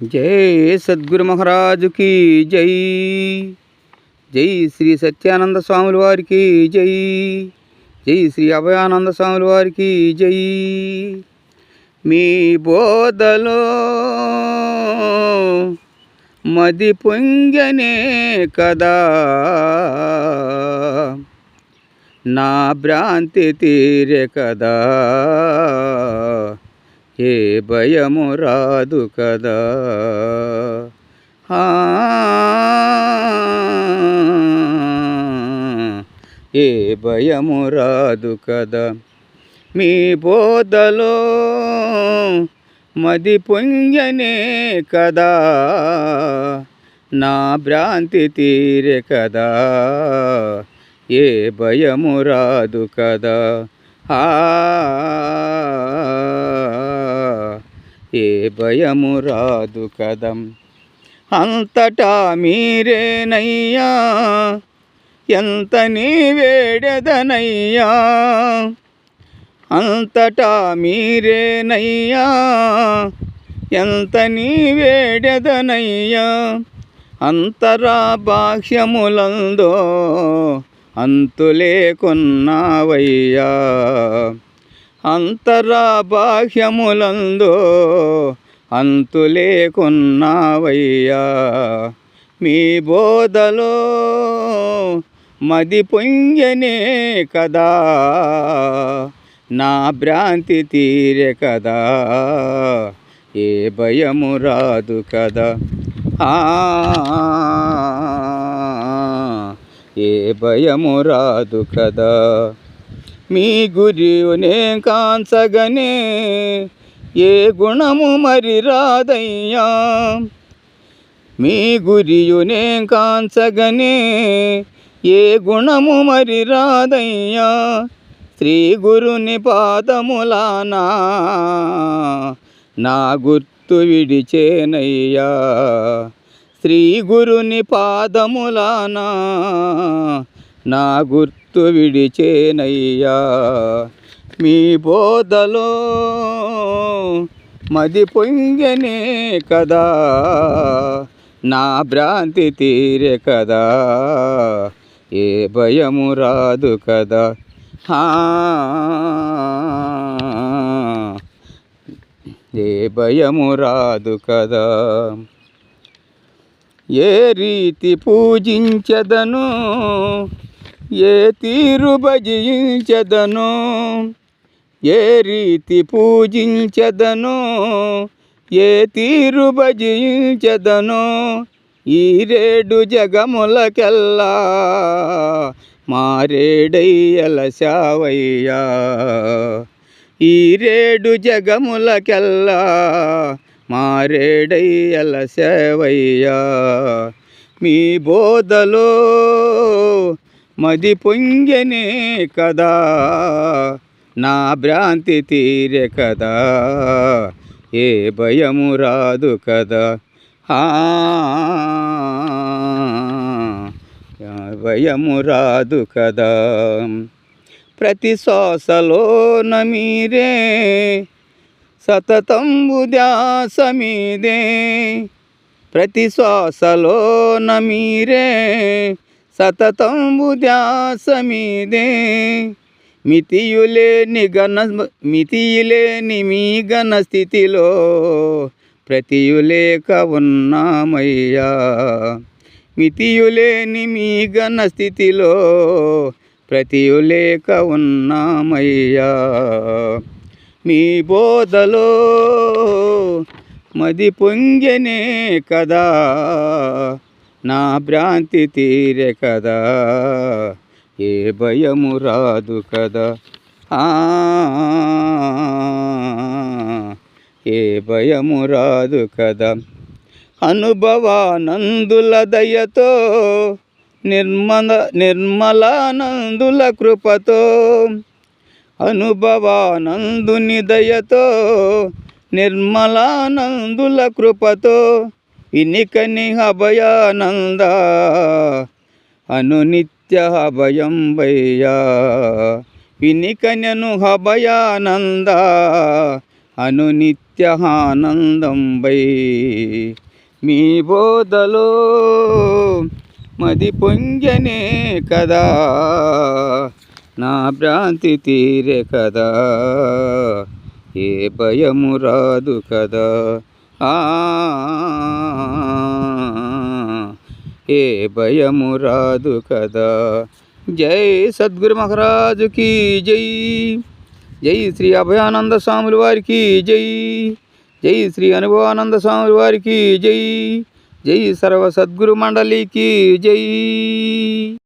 जय सद्गुरु महाराज की जय। जय श्री सत्यानंद स्वामी वारी की जय। जय श्री अभयानंद स्वामी वारी की जय। मी బోధలో మది పొంగనే కదా, నా భ్రాంతి తీరే కదా, ఏ భయము రాదు కదా, ఏ భయము రాదు కదా. మీ బోధలో మది పొంగనే కదా, నా భ్రాంతి తీరే కదా, ఏ భయము రాదు కదా, ఏ భయము రాదు కదా. అంతటా మీరేనయ్యా, ఎంత నీ వేడెదనయ్యా, అంతటా మీరేనయ్యా, ఎంత నీ వేడెదనయ్యా. అంతరా బాహ్యములందో అంతు లేకున్నావయ్యా, అంతరా బాహ్యములందో అంతు లేకున్నావయ్యా. మీ బోధలో మది పొంగనే కదా, నా భ్రాంతి తీరే కదా, ఏ భయము రాదు కదా, ఏ భయము రాదు కదా. మీ గురినే కాంచగనే ఏ గుణము మరి రాదయ్యా, మీ గురియునే కాంచగనే ఏ గుణము మరి రాదయ్యా. శ్రీ గురుని పాదములానా నా గుర్తు విడిచేనయ్యా, శ్రీ గురుని పాదములానా నా గుర్తు విడిచేనయ్యా. మీ బోధలో మది పొంగనే కదా, నా భ్రాంతి తీరే కదా, ఏ భయము రాదు కదా, ఏ భయము రాదు కదా. ఏ రీతి పూజించదను, ఏ తీరు భజించదను, ఏ రీతి పూజించదను, ఏ తీరు భజించదను. ఈ రేడు జగములకెల్లా మారేడయ్యలశావయ్యా, ఈ రేడు జగములకెల్లా మారేడయ్యలశావయ్యా. మీ బోధలో మది పొంగనే కదా, నా భ్రాంతి తీరే కదా, ఏ భయము రాదు కదా, భయము రాదు కదా. ప్రతి శ్వాసలోన మీరే, సతతంబు ధ్యాస మీదే, ప్రతి శ్వాసలోన మీరే, సతతంబు ధ్యాస మీదే. మితియులేని మీ ఘన స్థితిలో ప్రతియులేక ఉన్నామయ్యా, మితియులేని మీ ఘన స్థితిలో ప్రతియులేక ఉన్నామయ్యా. మీ బోధలో మది పొంగనే కదా, నా భ్రాంతి తీరే కదా, ఏ భయము రాదు కదా, ఏ భయము రాదు కదా. అనుభవానందుల దయతో, నిర్మలానందుల కృపతో, అనుభవానందుని దయతో, నిర్మలానందుల కృపతో, వినికని అభయానంద అనునిత్య అభయం వయ్యా, వినికనెను అభయానంద అనునిత్యానందంబై మీ బోధలో మది పొంగనే కదా, నా భ్రాంతి తీరే కదా, ఏ భయము రాదు కదా, ఏ భయము రాదు కదా. జై సద్గురు మహారాజుకి జై. జై శ్రీ అభయానంద స్వాముల వారికి జై. జై శ్రీ అనుభవానంద స్వాముల వారికి జై. జై సర్వ సద్గురు మండలికి జై.